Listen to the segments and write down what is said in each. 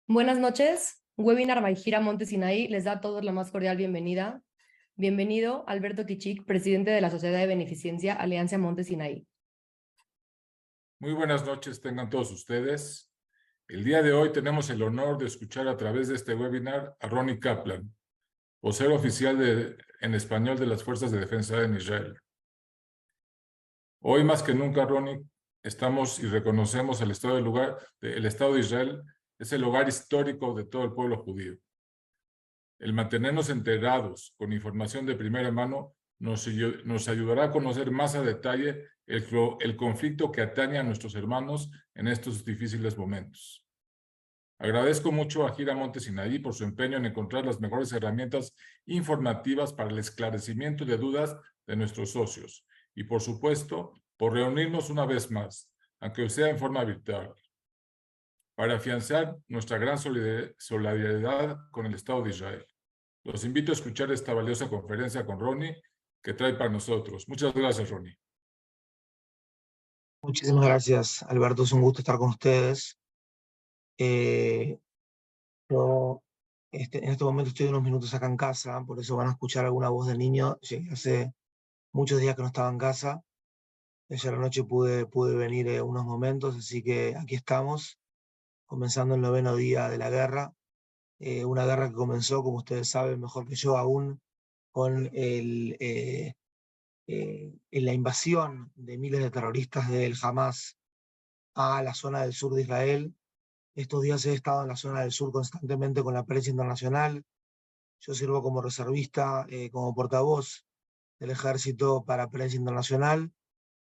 Buenas noches. Webinar by Gira Monte Sinaí les da a todos la más cordial bienvenida. Bienvenido, Alberto Kichik, presidente de la Sociedad de Beneficencia Alianza Monte Sinaí. Muy buenas noches tengan todos ustedes. El día de hoy tenemos el honor de escuchar a través de este webinar a Ronnie Kaplan, vocero oficial en español de las Fuerzas de Defensa en Israel. Hoy más que nunca, Ronnie, estamos y reconocemos el Estado de Israel es el hogar histórico de todo el pueblo judío. El mantenernos enterados con información de primera mano nos ayudará a conocer más a detalle el conflicto que atañe a nuestros hermanos en estos difíciles momentos. Agradezco mucho a Gira Monte Sinaí por su empeño en encontrar las mejores herramientas informativas para el esclarecimiento de dudas de nuestros socios y, por supuesto, por reunirnos una vez más, aunque sea en forma virtual, para afianzar nuestra gran solidaridad con el Estado de Israel. Los invito a escuchar esta valiosa conferencia con Ronnie que trae para nosotros. Muchas gracias, Ronnie. Muchísimas gracias, Alberto. Es un gusto estar con ustedes. Yo en este momento estoy unos minutos acá en casa, por eso van a escuchar alguna voz de niño. Llegué hace muchos días que no estaba en casa. Ayer a la noche pude venir unos momentos, así que aquí estamos, comenzando el 9º día de la guerra. Una guerra que comenzó, como ustedes saben mejor que yo aún, con la invasión de miles de terroristas del Hamas a la zona del sur de Israel. Estos días he estado en la zona del sur constantemente con la prensa internacional. Yo sirvo como reservista, como portavoz del ejército para prensa internacional,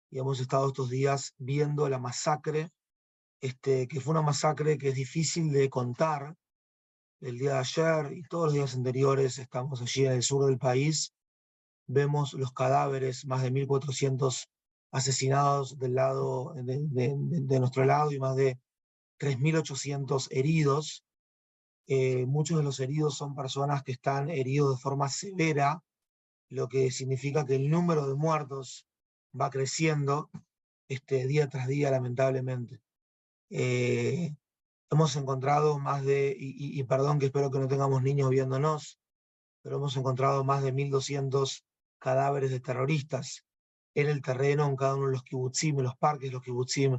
y hemos estado estos días viendo la masacre, que fue una masacre que es difícil de contar. El día de ayer y todos los días anteriores estamos allí en el sur del país. Vemos los cadáveres, más de 1.400 asesinados de nuestro lado y más de 3.800 heridos. Muchos de los heridos son personas que están heridos de forma severa, lo que significa que el número de muertos va creciendo día tras día, lamentablemente. Hemos encontrado y perdón que espero que no tengamos niños viéndonos, pero hemos encontrado más de 1.200 cadáveres de terroristas en el terreno, en cada uno de los kibutzim, en los parques de los kibutzim,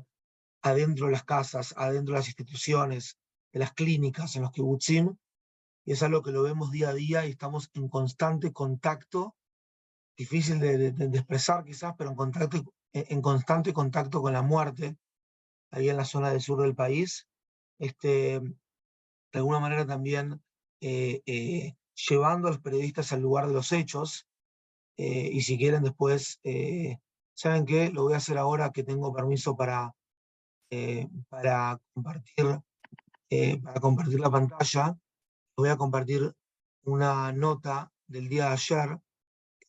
adentro de las casas, adentro de las instituciones, de las clínicas, en los kibutzim, y es algo que lo vemos día a día y estamos en constante contacto, difícil de expresar quizás, pero en constante contacto con la muerte, ahí en la zona del sur del país, de alguna manera también llevando a los periodistas al lugar de los hechos, y si quieren después, ¿saben qué? Lo voy a hacer ahora que tengo permiso para compartir la pantalla. Voy a compartir una nota del día de ayer,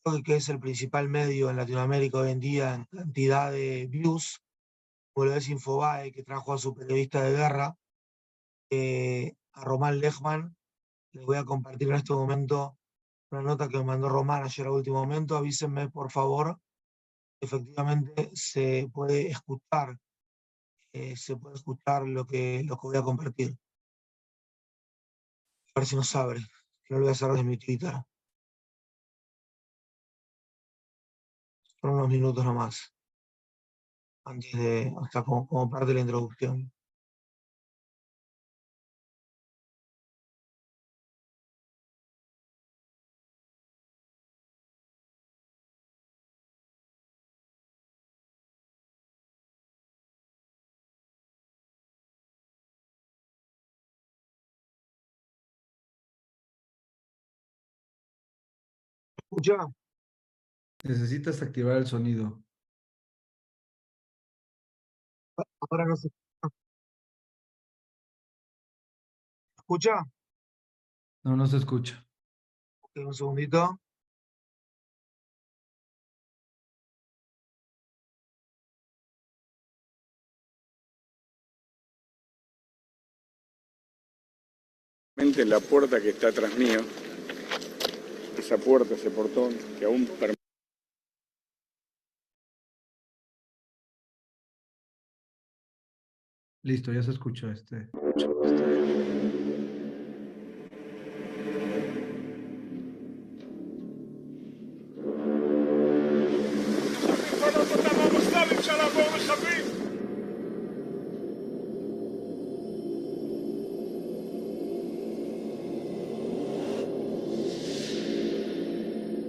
creo que es el principal medio en Latinoamérica hoy en día en cantidad de views, como lo es Infobae, que trajo a su periodista de guerra, a Román Lechman. Les voy a compartir en este momento una nota que me mandó Román ayer a último momento. Avísenme, por favor. Efectivamente se puede escuchar lo que voy a compartir. A ver si nos abre. Lo voy a hacer desde mi Twitter. Son unos minutos nomás, hasta como parte de la introducción. ¿Escucha? Necesitas activar el sonido. Ahora no se escucha. No, no se escucha. Un segundito. La puerta que está atrás mío, esa puerta, ese portón, que aún permite. Listo, ya se escuchó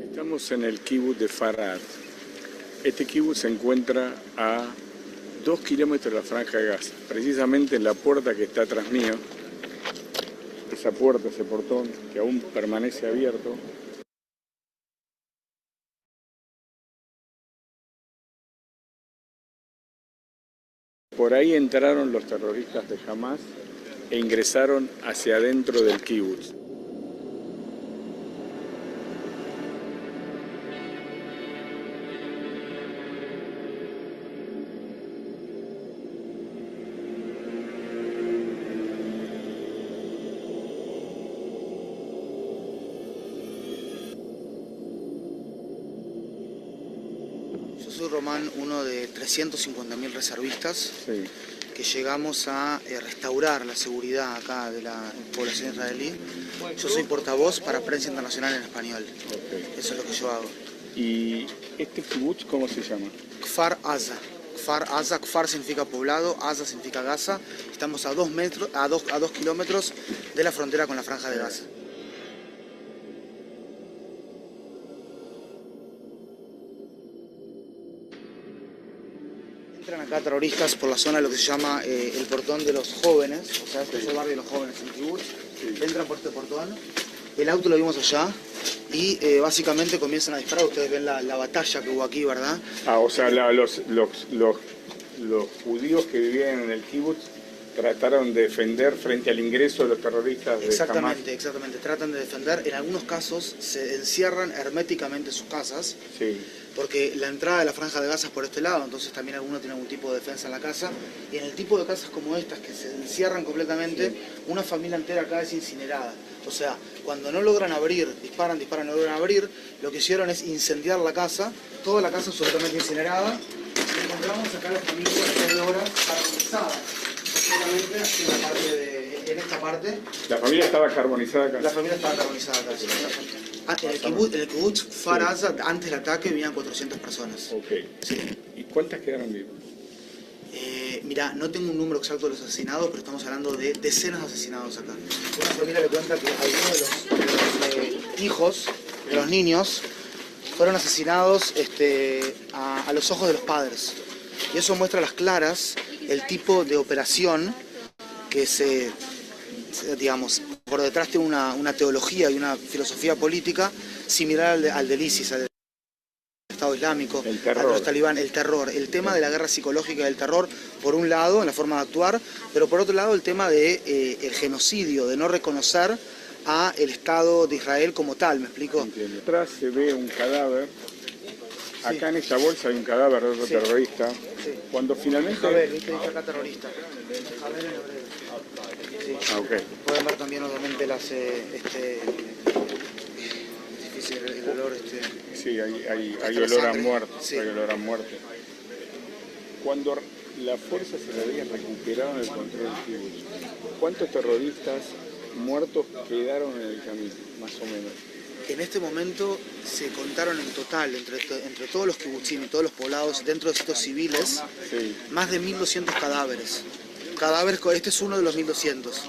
Estamos en el kibutz de Farad. Este kibutz se encuentra a 2 kilómetros de la Franja de Gaza, precisamente en la puerta que está atrás mío. Esa puerta, ese portón que aún permanece abierto. Por ahí entraron los terroristas de Hamas e ingresaron hacia adentro del kibutz. Yo soy Román, uno de 350.000 reservistas Sí. que llegamos a restaurar la seguridad acá de la población israelí. Yo soy portavoz para Prensa Internacional en español. Okay. Eso es lo que yo hago. ¿Y este kibutz cómo se llama? Kfar Aza. Kfar Aza, Kfar significa poblado, Aza significa Gaza. Estamos a 2 kilómetros de la frontera con la Franja de Gaza. Entran acá terroristas por la zona de lo que se llama el portón de los jóvenes, o sea, este es el barrio de los jóvenes en Kibutz. Entran por este portón, el auto lo vimos allá y básicamente comienzan a disparar. Ustedes ven la batalla que hubo aquí, ¿verdad? Ah, o sea, los judíos que vivían en el kibutz trataron de defender frente al ingreso de los terroristas de Exactamente, Hamas. exactamente. Tratan de defender. En algunos casos se encierran herméticamente sus casas, Sí. porque la entrada de la Franja de Gaza es por este lado, entonces también alguno tiene algún tipo de defensa en la casa. Y en el tipo de casas como estas, que se encierran completamente, una familia entera acá es incinerada. O sea, cuando no logran abrir, disparan, no logran abrir, lo que hicieron es incendiar la casa, toda la casa absolutamente incinerada. Y encontramos acá la familia después de horas carbonizada, completamente en esta parte. La familia estaba carbonizada acá. La familia estaba carbonizada acá. Sí. En el kibutz Kfar Aza, antes del ataque, vivían 400 personas. Ok. Sí. ¿Y cuántas quedaron vivas? Mirá, no tengo un número exacto de los asesinados, pero estamos hablando de decenas de asesinados acá. Una familia le cuenta que algunos de los hijos, de los niños, fueron asesinados a los ojos de los padres. Y eso muestra a las claras el tipo de operación que digamos, por detrás tiene una teología y una filosofía política similar al del ISIS, al del Estado Islámico, El terror. a los talibán, el terror, el tema de la guerra psicológica del terror, por un lado, en la forma de actuar, pero por otro lado el tema de el genocidio, de no reconocer a el Estado de Israel como tal, ¿me explico? Entiendo. Atrás se ve un cadáver. Sí. Acá en esa bolsa hay un cadáver de otro Sí. terrorista. Sí. Cuando finalmente... Javel, viste, dice acá terrorista. Javel en hebreo. Sí. Ah, ok. Pueden ver también obviamente las es difícil el olor Sí, hay Hasta la olor a sangre. muerte. Sí. Hay olor a muerte. Cuando las fuerzas israelíes recuperaron el control del kibutz, ¿cuántos terroristas muertos quedaron en el camino, más o menos? En este momento se contaron en total, entre todos los kibutzim y todos los poblados, dentro de sitios civiles, Sí. más de 1.200 cadáveres. Este es uno de los 1.200.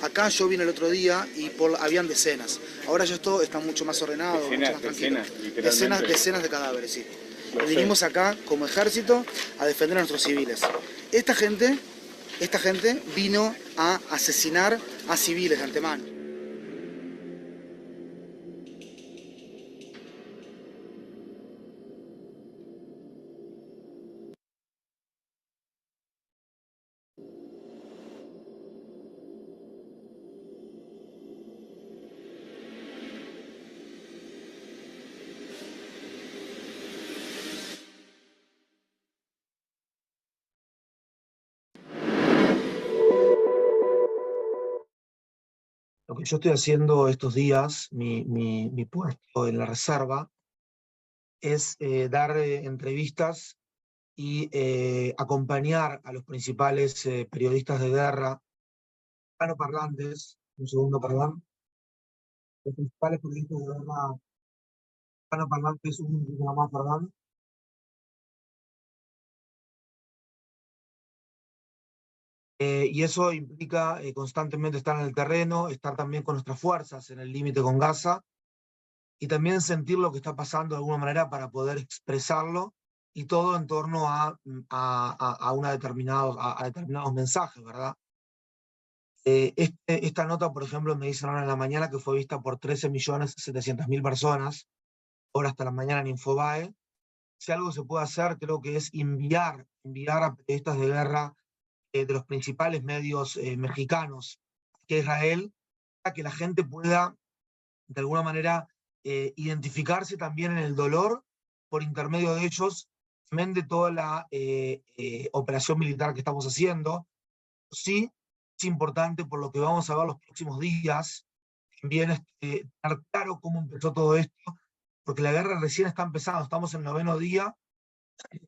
Acá yo vine el otro día y habían decenas. Ahora ya esto está mucho más ordenado, mucho más tranquilo. Literalmente. Decenas de cadáveres, sí. Lo Y sé. vinimos acá como ejército a defender a nuestros civiles. Esta gente vino a asesinar a civiles de antemano. Lo que yo estoy haciendo estos días, mi puesto en la reserva, es dar entrevistas y acompañar a los principales periodistas de guerra, hispanoparlantes, un segundo, perdón, los principales periodistas de guerra hispanoparlantes, un poquito más, perdón, Y eso implica constantemente estar en el terreno, estar también con nuestras fuerzas en el límite con Gaza y también sentir lo que está pasando de alguna manera para poder expresarlo y todo en torno a determinados mensajes, ¿verdad? Esta nota, por ejemplo, me dicen ahora en la mañana que fue vista por 13.700.000 personas, ahora hasta la mañana en Infobae. Si algo se puede hacer, creo que es enviar a periodistas de guerra de los principales medios mexicanos que Israel, para que la gente pueda, de alguna manera, identificarse también en el dolor por intermedio de ellos, también de toda la operación militar que estamos haciendo. Sí, es importante por lo que vamos a ver los próximos días, también estar claro cómo empezó todo esto, porque la guerra recién está empezando, estamos en el 9º día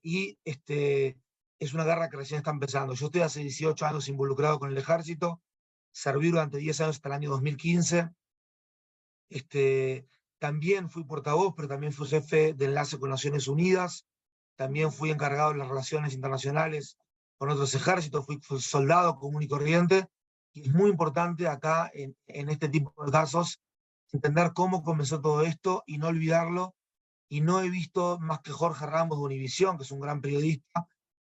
y es una guerra que recién está empezando. Yo estoy hace 18 años involucrado con el ejército, serví durante 10 años hasta el año 2015. También fui portavoz, pero también fui jefe de enlace con Naciones Unidas, también fui encargado de las relaciones internacionales con otros ejércitos, fui soldado común y corriente, y es muy importante acá, en este tipo de casos, entender cómo comenzó todo esto y no olvidarlo. Y no he visto más que Jorge Ramos de Univisión, que es un gran periodista,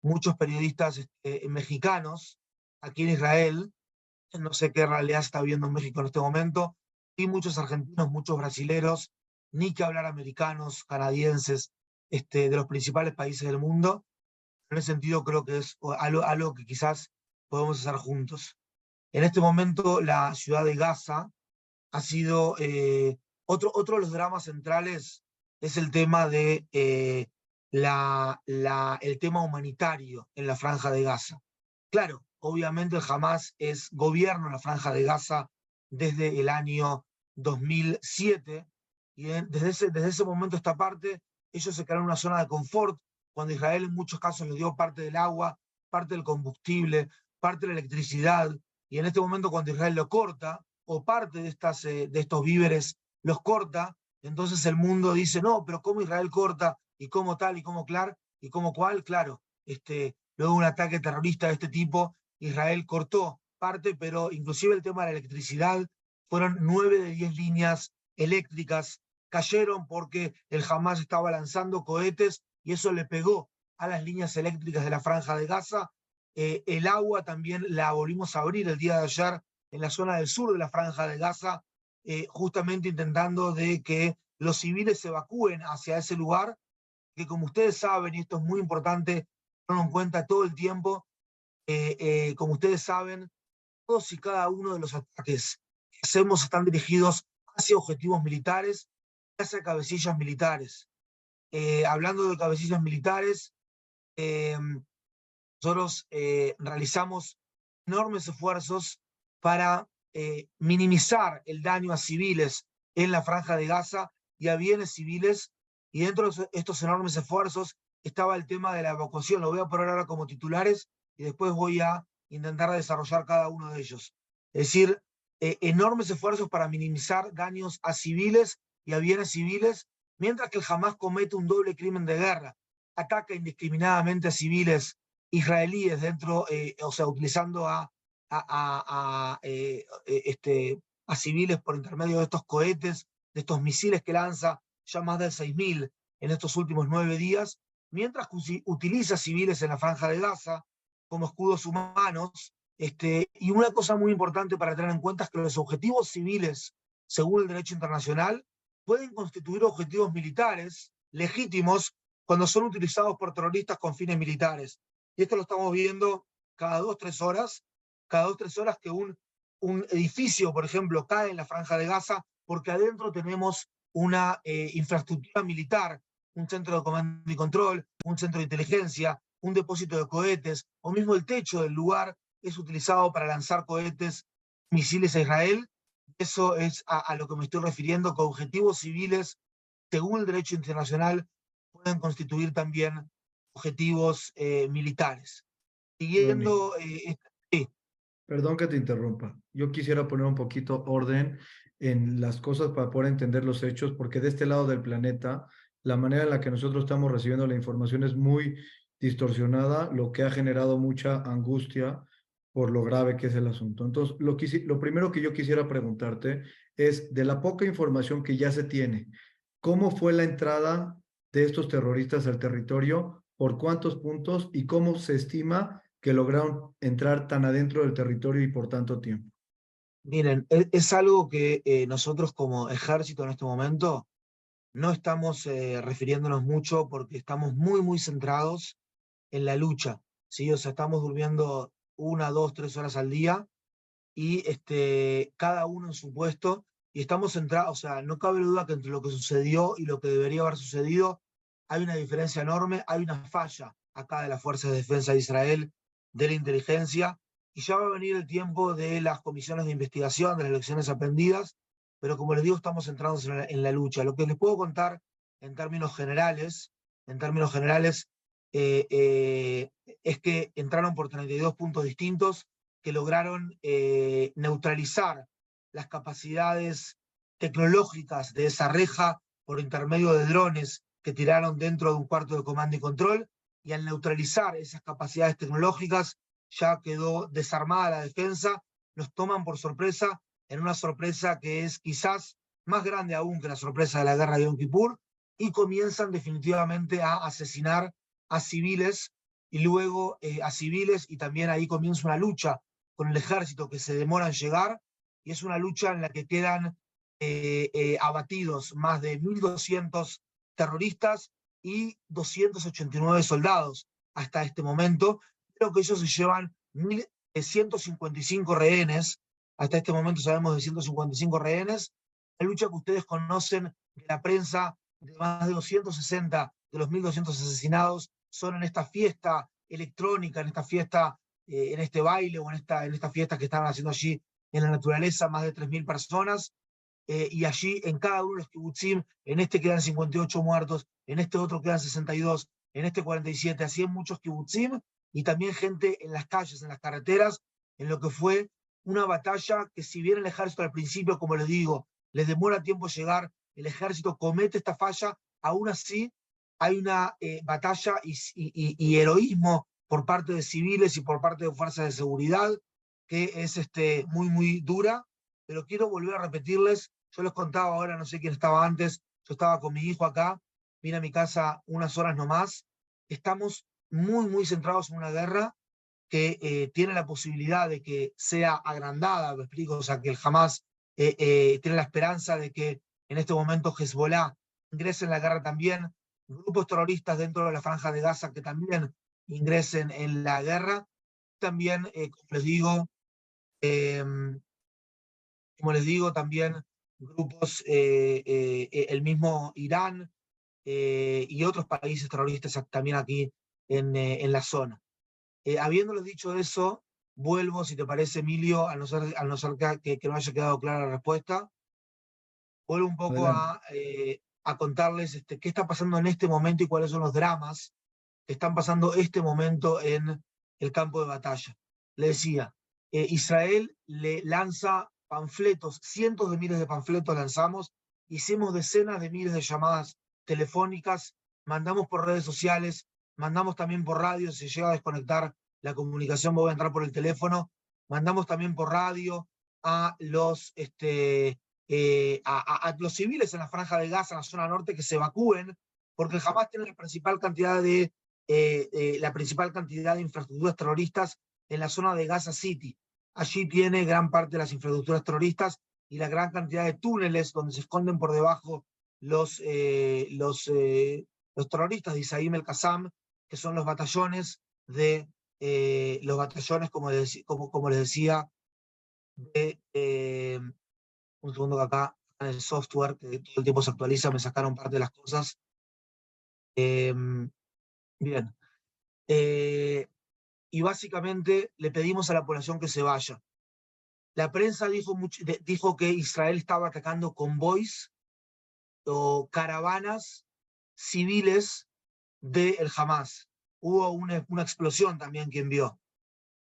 muchos periodistas mexicanos aquí en Israel, no sé qué realidad está viendo en México en este momento, y muchos argentinos, muchos brasileros, ni que hablar americanos, canadienses, de los principales países del mundo. En ese sentido creo que es algo que quizás podemos hacer juntos. En este momento la ciudad de Gaza ha sido otro de los dramas centrales, es el tema de el tema humanitario en la Franja de Gaza. Claro, obviamente el Hamas es gobierno en la Franja de Gaza desde el año 2007 y desde ese momento a esta parte ellos se crearon una zona de confort cuando Israel en muchos casos les dio parte del agua, parte del combustible, parte de la electricidad, y en este momento cuando Israel lo corta o parte de estos víveres los corta, entonces el mundo dice, no, pero ¿cómo Israel corta? ¿Y cómo tal? ¿Y cómo cual? Claro, luego de un ataque terrorista de este tipo, Israel cortó parte, pero inclusive el tema de la electricidad, fueron 9 de 10 líneas eléctricas, cayeron porque el Hamas estaba lanzando cohetes y eso le pegó a las líneas eléctricas de la Franja de Gaza. El agua también la volvimos a abrir el día de ayer en la zona del sur de la Franja de Gaza, justamente intentando de que los civiles se evacúen hacia ese lugar, que como ustedes saben, y esto es muy importante tenerlo en cuenta todo el tiempo, como ustedes saben, todos y cada uno de los ataques que hacemos están dirigidos hacia objetivos militares, hacia cabecillas militares. Hablando de cabecillas militares, nosotros realizamos enormes esfuerzos para minimizar el daño a civiles en la Franja de Gaza y a bienes civiles, y dentro de estos enormes esfuerzos estaba el tema de la evacuación. Lo voy a poner ahora como titulares y después voy a intentar desarrollar cada uno de ellos. Es decir, enormes esfuerzos para minimizar daños a civiles y a bienes civiles, mientras que el Hamas comete un doble crimen de guerra, ataca indiscriminadamente a civiles israelíes dentro, utilizando a civiles por intermedio de estos cohetes, de estos misiles que lanza, ya más de 6.000 en estos últimos 9 días, mientras que utiliza civiles en la Franja de Gaza como escudos humanos. Y una cosa muy importante para tener en cuenta es que los objetivos civiles, según el derecho internacional, pueden constituir objetivos militares legítimos cuando son utilizados por terroristas con fines militares. Y esto lo estamos viendo cada 2-3 horas, que un edificio, por ejemplo, cae en la Franja de Gaza porque adentro tenemos una infraestructura militar, un centro de comando y control, un centro de inteligencia, un depósito de cohetes, o mismo el techo del lugar es utilizado para lanzar cohetes, misiles a Israel. Eso es a lo que me estoy refiriendo, que objetivos civiles, según el derecho internacional, pueden constituir también objetivos militares. Siguiendo... sí. Perdón que te interrumpa. Yo quisiera poner un poquito orden en las cosas para poder entender los hechos, porque de este lado del planeta, la manera en la que nosotros estamos recibiendo la información es muy distorsionada, lo que ha generado mucha angustia por lo grave que es el asunto. Entonces, lo primero que yo quisiera preguntarte es, de la poca información que ya se tiene, ¿cómo fue la entrada de estos terroristas al territorio? ¿Por cuántos puntos? ¿Y cómo se estima que lograron entrar tan adentro del territorio y por tanto tiempo? Miren, es algo que nosotros como ejército en este momento no estamos refiriéndonos mucho porque estamos muy centrados en la lucha, ¿sí? O sea, estamos durmiendo 1, 2, 3 horas al día y cada uno en su puesto y estamos centrados, o sea, no cabe duda que entre lo que sucedió y lo que debería haber sucedido hay una diferencia enorme, hay una falla acá de las Fuerzas de Defensa de Israel, de la inteligencia, y ya va a venir el tiempo de las comisiones de investigación, de las lecciones aprendidas, pero como les digo, estamos centrados en la lucha. Lo que les puedo contar en términos generales, es que entraron por 32 puntos distintos, que lograron neutralizar las capacidades tecnológicas de esa reja por intermedio de drones que tiraron dentro de un cuarto de comando y control, y al neutralizar esas capacidades tecnológicas ya quedó desarmada la defensa, nos toman por sorpresa, en una sorpresa que es quizás más grande aún que la sorpresa de la guerra de Yom Kippur, y comienzan definitivamente a asesinar a civiles, y luego a civiles, y también ahí comienza una lucha con el ejército que se demora en llegar, y es una lucha en la que quedan abatidos más de 1.200 terroristas y 289 soldados hasta este momento. Creo que ellos se llevan 155 rehenes. Hasta este momento sabemos de 155 rehenes. La lucha que ustedes conocen de la prensa, de más de 260 de los 1.200 asesinados, son en esta fiesta electrónica, en esta fiesta, en este baile o en esta fiesta que estaban haciendo allí en la naturaleza, más de 3.000 personas. Y allí en cada uno de los kibutzim, en este quedan 58 muertos, en este otro quedan 62, en este 47, así en muchos kibutzim, y también gente en las calles, en las carreteras, en lo que fue una batalla que, si bien el ejército al principio, como les digo, les demora tiempo llegar, el ejército comete esta falla, aún así hay una batalla y heroísmo por parte de civiles y por parte de fuerzas de seguridad que es muy dura, pero quiero volver a repetirles. Yo les contaba ahora, no sé quién estaba antes, yo estaba con mi hijo acá, vine a mi casa unas horas nomás. Estamos muy centrados en una guerra que tiene la posibilidad de que sea agrandada, me explico, o sea, que el Hamas tiene la esperanza de que en este momento Hezbollah ingrese en la guerra también, grupos terroristas dentro de la Franja de Gaza que también ingresen en la guerra, también, como les digo, también grupos, el mismo Irán y otros países terroristas también aquí en la zona. Habiéndoles dicho eso, vuelvo, si te parece, Emilio, al no ser que no haya quedado clara la respuesta, vuelvo un poco a contarles qué está pasando en este momento y cuáles son los dramas que están pasando este momento en el campo de batalla. Le decía, Israel le lanza panfletos, cientos de miles de panfletos lanzamos, hicimos decenas de miles de llamadas telefónicas, mandamos por redes sociales, mandamos también por radio, si llega a desconectar la comunicación voy a entrar por el teléfono, mandamos también por radio a los, a los civiles en la Franja de Gaza, en la zona norte, que se evacúen, porque jamás tiene la principal cantidad de infraestructuras terroristas en la zona de Gaza City. Allí tiene gran parte de las infraestructuras terroristas y la gran cantidad de túneles donde se esconden por debajo los terroristas de Isaim el Qassam, que son los batallones como les decía, un segundo que acá en el software, que todo el tiempo se actualiza, me sacaron parte de las cosas. Bien. Y básicamente le pedimos a la población que se vaya. La prensa dijo que Israel estaba atacando convoys o caravanas civiles del Hamas. Hubo una explosión también, quien vio.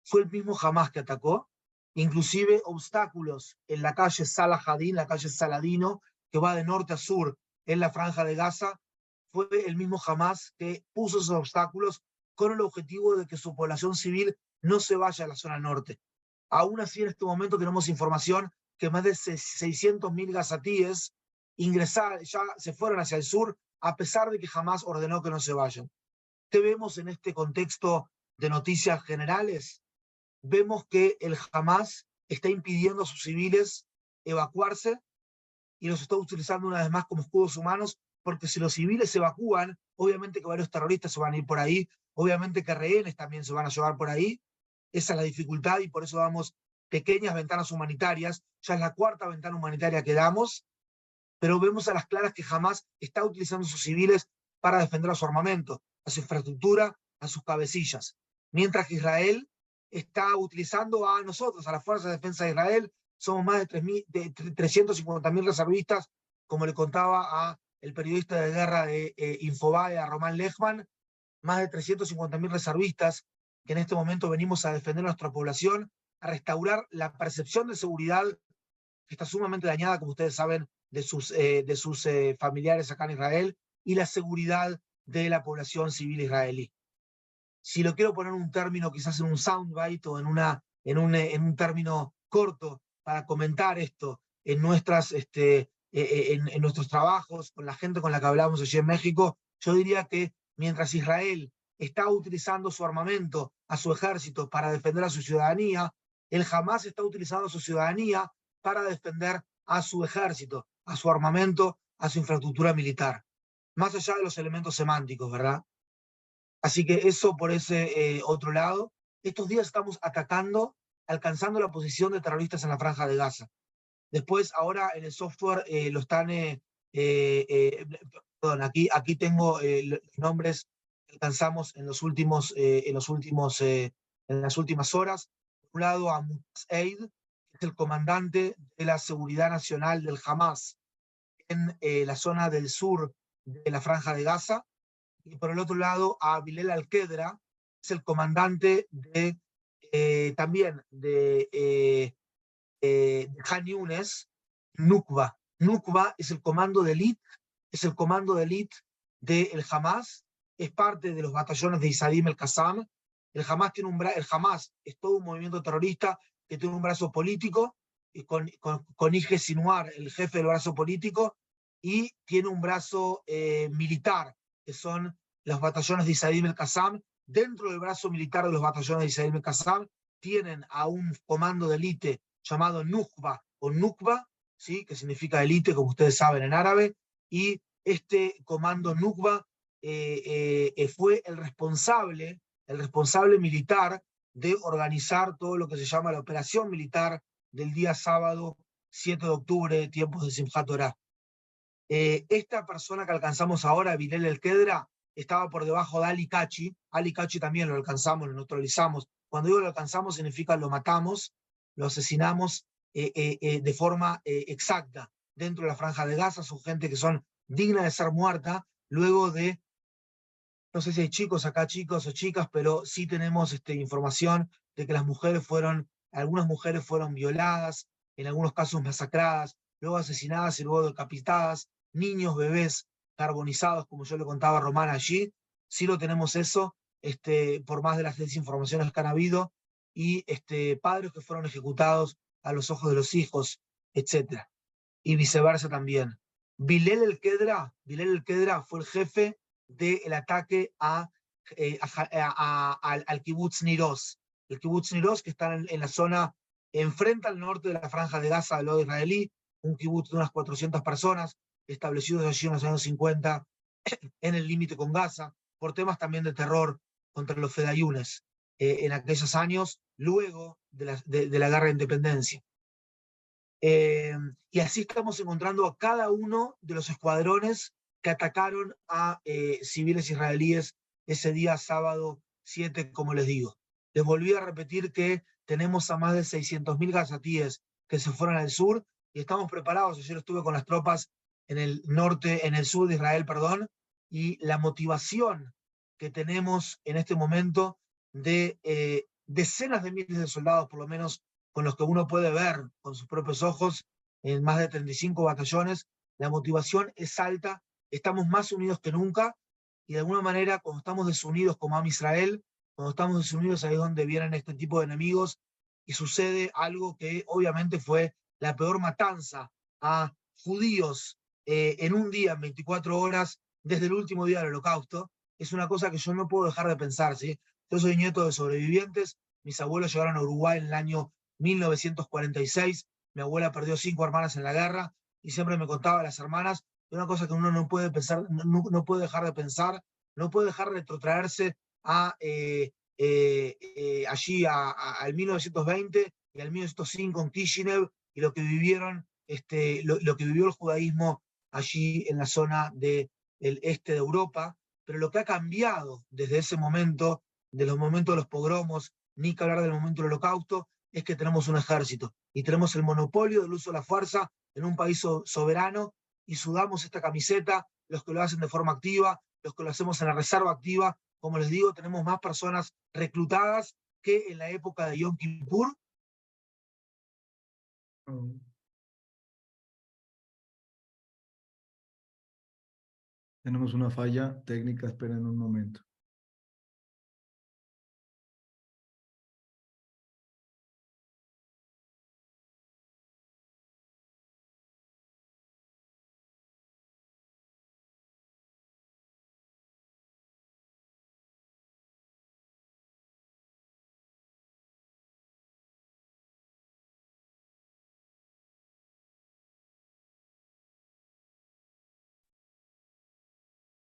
Fue el mismo Hamas que atacó, inclusive obstáculos en la calle Salah Hadin, la calle Saladino, que va de norte a sur en la Franja de Gaza. Fue el mismo Hamas que puso esos obstáculos con el objetivo de que su población civil no se vaya a la zona norte. Aún así, en este momento tenemos información que más de 600.000 gazatíes ingresaron, ya se fueron hacia el sur, a pesar de que Hamás ordenó que no se vayan. ¿Qué vemos en este contexto de noticias generales? Vemos que el Hamás está impidiendo a sus civiles evacuarse y los está utilizando una vez más como escudos humanos, porque si los civiles se evacúan, obviamente que varios terroristas se van a ir por ahí, obviamente que rehenes también se van a llevar por ahí. Esa es la dificultad y por eso damos pequeñas ventanas humanitarias. Ya es la 4ª ventana humanitaria que damos, pero vemos a las claras que Hamás está utilizando a sus civiles para defender a su armamento, a su infraestructura, a sus cabecillas. Mientras que Israel está utilizando a nosotros, a las Fuerzas de Defensa de Israel. Somos más de 350.000 reservistas, como le contaba a el periodista de guerra de Infobae, a Román Lechman, más de 350.000 reservistas que en este momento venimos a defender a nuestra población, a restaurar la percepción de seguridad que está sumamente dañada, como ustedes saben, de sus familiares acá en Israel, y la seguridad de la población civil israelí. Si lo quiero poner en un término, quizás en un soundbite o en un término corto para comentar esto en nuestros trabajos, con la gente con la que hablamos allí en México, yo diría que mientras Israel está utilizando su armamento, a su ejército para defender a su ciudadanía, el Hamás está utilizando a su ciudadanía para defender a su ejército, a su armamento, a su infraestructura militar. Más allá de los elementos semánticos, ¿verdad? Así que eso por ese otro lado. Estos días estamos atacando, alcanzando la posición de terroristas en la Franja de Gaza. Después, ahora en el software lo están... perdón, aquí tengo los nombres que alcanzamos en las últimas horas. Por un lado, a Mutaz Eid, que es el comandante de la seguridad nacional del Hamás en la zona del sur de la Franja de Gaza. Y por el otro lado, a Bilal Al-Qedra, es el comandante también de Khan Yunis, Nukba. Nukba es el comando de élite del Hamás, es parte de los batallones de Isadim el-Qassam. El Hamás es todo un movimiento terrorista que tiene un brazo político, con Yahya Sinwar, el jefe del brazo político, y tiene un brazo militar, que son los batallones de Isadim el-Qassam. Dentro del brazo militar de los batallones de Isadim el-Qassam tienen a un comando de élite llamado Nukba o Nukba, ¿sí? Que significa élite, como ustedes saben en árabe, y este comando Nukba fue el responsable militar de organizar todo lo que se llama la operación militar del día sábado 7 de octubre, tiempos de Simchat Torah. Esta persona que alcanzamos ahora, Bilal Al-Qedra, estaba por debajo de Ali Kachi. Ali Kachi también lo alcanzamos, lo neutralizamos. Cuando digo lo alcanzamos significa lo matamos, lo asesinamos de forma exacta dentro de la Franja de Gaza. Son gente que son dignas de ser muerta luego de, no sé si hay chicos acá, chicos o chicas, pero sí tenemos información de que algunas mujeres fueron violadas, en algunos casos masacradas, luego asesinadas y luego decapitadas, niños, bebés carbonizados, como yo le contaba a Román allí. Sí lo tenemos eso, por más de las desinformaciones que han habido, y padres que fueron ejecutados a los ojos de los hijos, etc. Y viceversa también. Bilal Al-Qedra fue el jefe del ataque al Kibutz Niroz. El Kibutz Niroz, que está en la zona enfrente al norte de la Franja de Gaza del lado israelí, un kibutz de unas 400 personas, establecidos allí en los años 50 en el límite con Gaza, por temas también de terror contra los fedayunes en aquellos años, luego de la guerra de independencia. Y así estamos encontrando a cada uno de los escuadrones que atacaron a civiles israelíes ese día sábado 7, como les digo. Les volví a repetir que tenemos a más de 600.000 gazatíes que se fueron al sur y estamos preparados. Ayer estuve con las tropas en el sur de Israel, y la motivación que tenemos en este momento de decenas de miles de soldados, por lo menos con los que uno puede ver con sus propios ojos, en más de 35 batallones, la motivación es alta, estamos más unidos que nunca, y de alguna manera, cuando estamos desunidos como Am Israel, Cuando estamos desunidos ahí es donde vienen este tipo de enemigos y sucede algo que obviamente fue la peor matanza a judíos en un día, en 24 horas, desde el último día del Holocausto. Es una cosa que yo no puedo dejar de pensar, ¿sí? Yo soy nieto de sobrevivientes, mis abuelos llegaron a Uruguay en el año 1946, mi abuela perdió 5 hermanas en la guerra y siempre me contaba a las hermanas, una cosa que uno no puede pensar, no puede dejar de pensar, no puede dejar de retrotraerse a allí al 1920 y al 1905 en Kishinev y lo que vivieron, lo que vivió el judaísmo allí en la zona del este de Europa, pero lo que ha cambiado desde ese momento, de los momentos de los pogromos, ni que hablar del momento del Holocausto, es que tenemos un ejército y tenemos el monopolio del uso de la fuerza en un país soberano y sudamos esta camiseta, los que lo hacen de forma activa, los que lo hacemos en la reserva activa. Como les digo, tenemos más personas reclutadas que en la época de Yom Kippur. Tenemos una falla técnica, esperen un momento.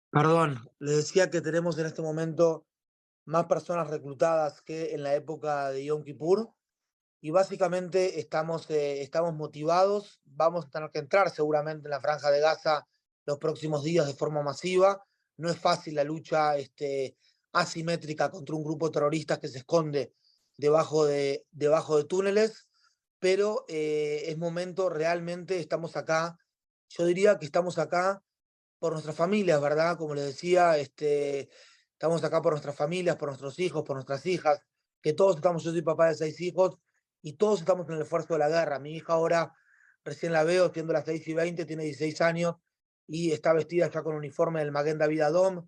Perdón, les decía que tenemos en este momento más personas reclutadas que en la época de Yom Kippur y básicamente estamos motivados, vamos a tener que entrar seguramente en la Franja de Gaza los próximos días de forma masiva. No es fácil la lucha asimétrica contra un grupo de terroristas que se esconde debajo de túneles, pero es momento, realmente estamos acá, yo diría que estamos acá por nuestras familias, ¿verdad? Como les decía, estamos acá por nuestras familias, por nuestros hijos, por nuestras hijas, que todos estamos, yo soy papá de 6 hijos, y todos estamos en el esfuerzo de la guerra. Mi hija ahora, recién la veo, siendo las 6:20, tiene 16 años, y está vestida ya con un uniforme del Maguen David Adom.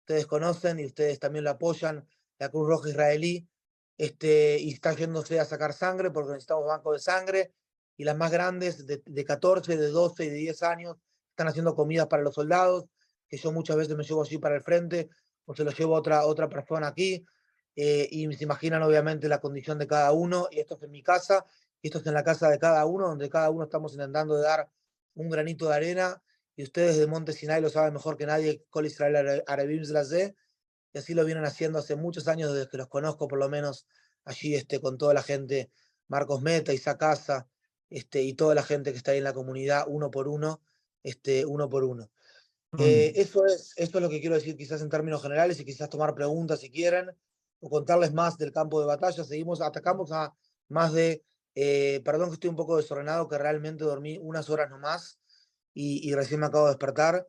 Ustedes conocen, y ustedes también la apoyan, la Cruz Roja Israelí, y está yéndose a sacar sangre, porque necesitamos banco de sangre, y las más grandes, de 14, de 12 y de 10 años, están haciendo comidas para los soldados, que yo muchas veces me llevo allí para el frente, o se lo llevo a otra persona aquí, y se imaginan obviamente la condición de cada uno, y esto es en mi casa, y esto es en la casa de cada uno, donde cada uno estamos intentando de dar un granito de arena, y ustedes de Monte Sinai lo saben mejor que nadie, Kol Israel Arevim Zlazé, y así lo vienen haciendo hace muchos años, desde que los conozco, por lo menos allí con toda la gente, Marcos Meta, Isaac Casa, y toda la gente que está ahí en la comunidad, uno por uno. Uno por uno. Eso es lo que quiero decir quizás en términos generales y quizás tomar preguntas si quieren o contarles más del campo de batalla. Atacamos a más de, perdón que estoy un poco desordenado, que realmente dormí unas horas nomás y recién me acabo de despertar.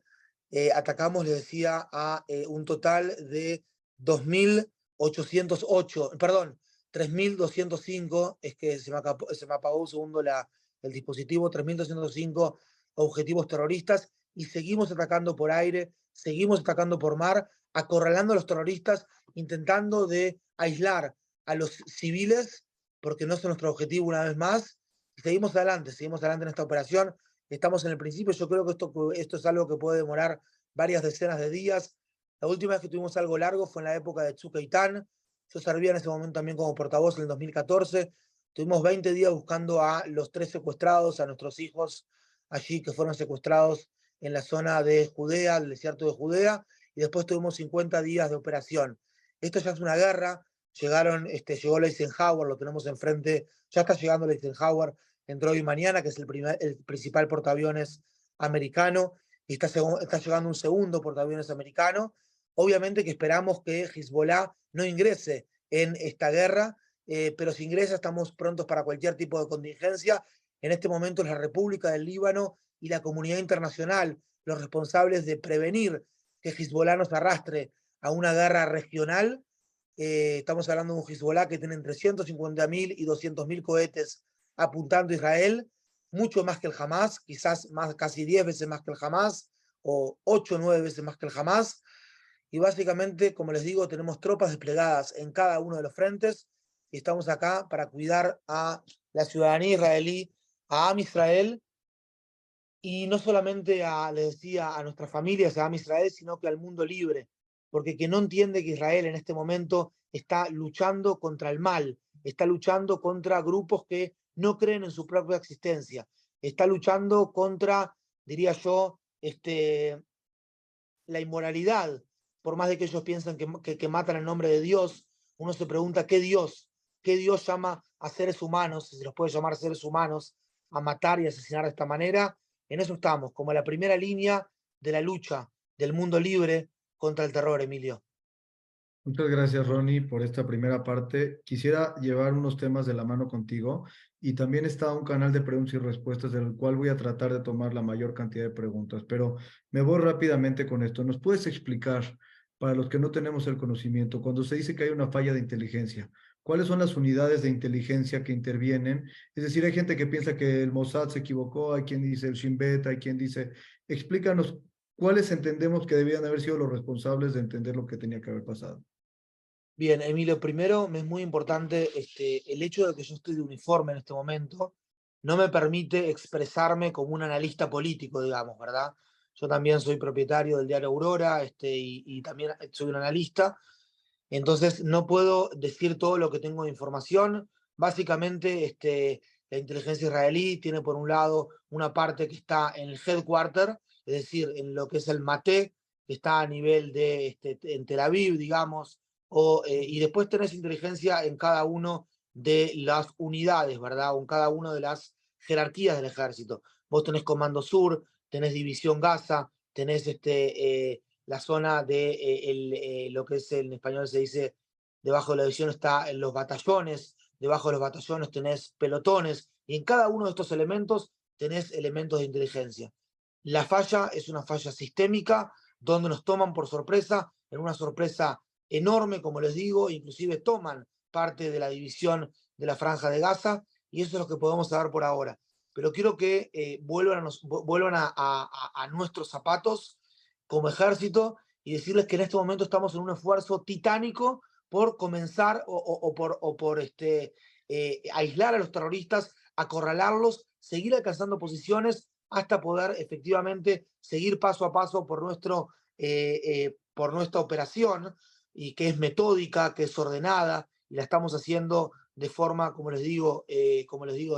Atacamos, les decía, a un total de 2.808, perdón, 3.205, es que se me apagó un segundo el dispositivo, 3.205 objetivos terroristas, y seguimos atacando por aire, seguimos atacando por mar, acorralando a los terroristas, intentando de aislar a los civiles, porque no es nuestro objetivo una vez más, y seguimos adelante en esta operación. Estamos en el principio, yo creo que esto es algo que puede demorar varias decenas de días. La última vez que tuvimos algo largo fue en la época de Tzuk Eitan. Yo servía en ese momento también como portavoz en el 2014. Tuvimos 20 días buscando a los 3 secuestrados, a nuestros hijos allí que fueron secuestrados en la zona de Judea, el desierto de Judea, y después tuvimos 50 días de operación. Esto ya es una guerra. Llegó Eisenhower, lo tenemos enfrente, ya está llegando Eisenhower, entró hoy mañana, que es el principal portaaviones americano, y está llegando un segundo portaaviones americano. Obviamente que esperamos que Hezbollah no ingrese en esta guerra, pero si ingresa estamos prontos para cualquier tipo de contingencia. En este momento es la República del Líbano y la comunidad internacional los responsables de prevenir que Hezbollah nos arrastre a una guerra regional. Estamos hablando de un Hezbollah que tiene entre 150.000 y 200.000 cohetes apuntando a Israel, mucho más que el Hamas, quizás casi 10 veces más que el Hamas, o 8 o 9 veces más que el Hamas. y básicamente, como les digo, tenemos tropas desplegadas en cada uno de los frentes y estamos acá para cuidar a la ciudadanía israelí, a Am Israel, y no solamente les decía, a nuestras familias, a Am Israel, sino que al mundo libre, porque quien no entiende que Israel en este momento está luchando contra el mal, está luchando contra grupos que no creen en su propia existencia, está luchando contra, diría yo, la inmoralidad, por más de que ellos piensen que matan en nombre de Dios, uno se pregunta qué Dios llama a seres humanos, si se los puede llamar seres humanos, a matar y asesinar de esta manera. En eso estamos, como la primera línea de la lucha del mundo libre contra el terror, Emilio. Muchas gracias, Ronnie, por esta primera parte. Quisiera llevar unos temas de la mano contigo y también está un canal de preguntas y respuestas del cual voy a tratar de tomar la mayor cantidad de preguntas, pero me voy rápidamente con esto. ¿Nos puedes explicar, para los que no tenemos el conocimiento, cuando se dice que hay una falla de inteligencia, cuáles son las unidades de inteligencia que intervienen? Es decir, hay gente que piensa que el Mossad se equivocó, hay quien dice el Shin Bet, hay quien dice... Explícanos cuáles entendemos que debían haber sido los responsables de entender lo que tenía que haber pasado. Bien, Emilio, primero me es muy importante el hecho de que yo estoy de uniforme en este momento, no me permite expresarme como un analista político, digamos, ¿verdad? Yo también soy propietario del diario Aurora y también soy un analista, entonces no puedo decir todo lo que tengo de información. Básicamente, la inteligencia israelí tiene por un lado una parte que está en el headquarter, es decir, en lo que es el Maté, que está a nivel de en Tel Aviv, digamos, y después tenés inteligencia en cada uno de las unidades, ¿verdad? O en cada una de las jerarquías del ejército. Vos tenés Comando Sur, tenés División Gaza, tenés la zona de lo que es en español se dice, debajo de la división está en los batallones, debajo de los batallones tenés pelotones, y en cada uno de estos elementos tenés elementos de inteligencia. La falla es una falla sistémica, donde nos toman por sorpresa, en una sorpresa enorme, como les digo, inclusive toman parte de la división de la Franja de Gaza, y eso es lo que podemos saber por ahora. Pero quiero que vuelvan a nuestros zapatos como ejército y decirles que en este momento estamos en un esfuerzo titánico por comenzar o por aislar a los terroristas, acorralarlos, seguir alcanzando posiciones hasta poder efectivamente seguir paso a paso por nuestra operación, y que es metódica, que es ordenada, y la estamos haciendo de forma, como les digo, de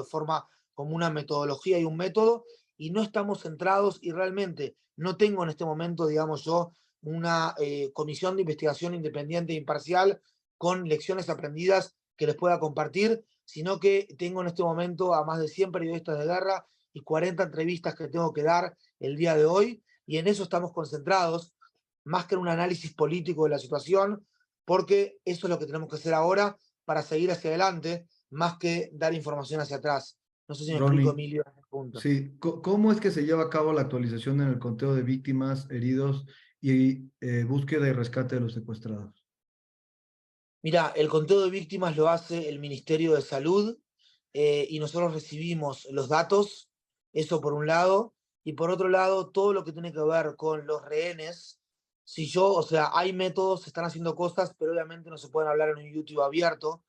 forma como una metodología y un método, y no estamos centrados, y realmente no tengo en este momento, digamos yo, una comisión de investigación independiente e imparcial con lecciones aprendidas que les pueda compartir, sino que tengo en este momento a más de 100 periodistas de guerra y 40 entrevistas que tengo que dar el día de hoy, y en eso estamos concentrados, más que en un análisis político de la situación, porque eso es lo que tenemos que hacer ahora para seguir hacia adelante, más que dar información hacia atrás. No sé si me explico, Emilio, en este punto. Sí, ¿cómo es que se lleva a cabo la actualización en el conteo de víctimas, heridos y búsqueda y rescate de los secuestrados? Mira, el conteo de víctimas lo hace el Ministerio de Salud, y nosotros recibimos los datos, eso por un lado, y por otro lado, todo lo que tiene que ver con los rehenes. Si yo, o sea, hay métodos, se están haciendo cosas, pero obviamente no se pueden hablar en un YouTube abierto.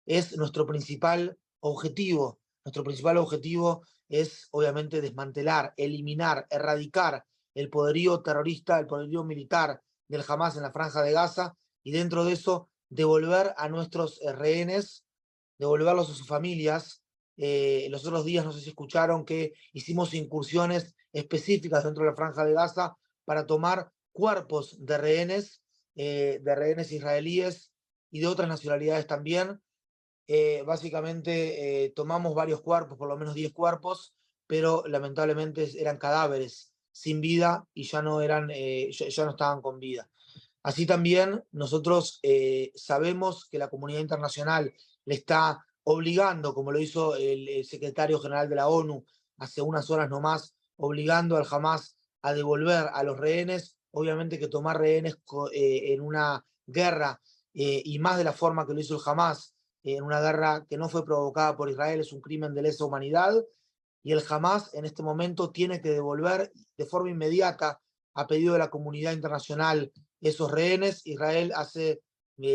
Es nuestro principal objetivo. Nuestro principal objetivo es, obviamente, desmantelar, eliminar, erradicar el poderío terrorista, el poderío militar del Hamás en la Franja de Gaza, y dentro de eso, devolver a nuestros rehenes, devolverlos a sus familias. Los otros días, no sé si escucharon, que hicimos incursiones específicas dentro de la Franja de Gaza para tomar cuerpos de rehenes israelíes y de otras nacionalidades también. Básicamente tomamos varios cuerpos, por lo menos 10 cuerpos, pero lamentablemente eran cadáveres sin vida y ya no estaban con vida. Así también nosotros sabemos que la comunidad internacional le está obligando, como lo hizo el secretario general de la ONU hace unas horas nomás, obligando al Hamás a devolver a los rehenes. Obviamente que tomar rehenes en una guerra, y más de la forma que lo hizo el Hamás, en una guerra que no fue provocada por Israel, es un crimen de lesa humanidad, y el Hamás en este momento tiene que devolver de forma inmediata, a pedido de la comunidad internacional esos rehenes. Israel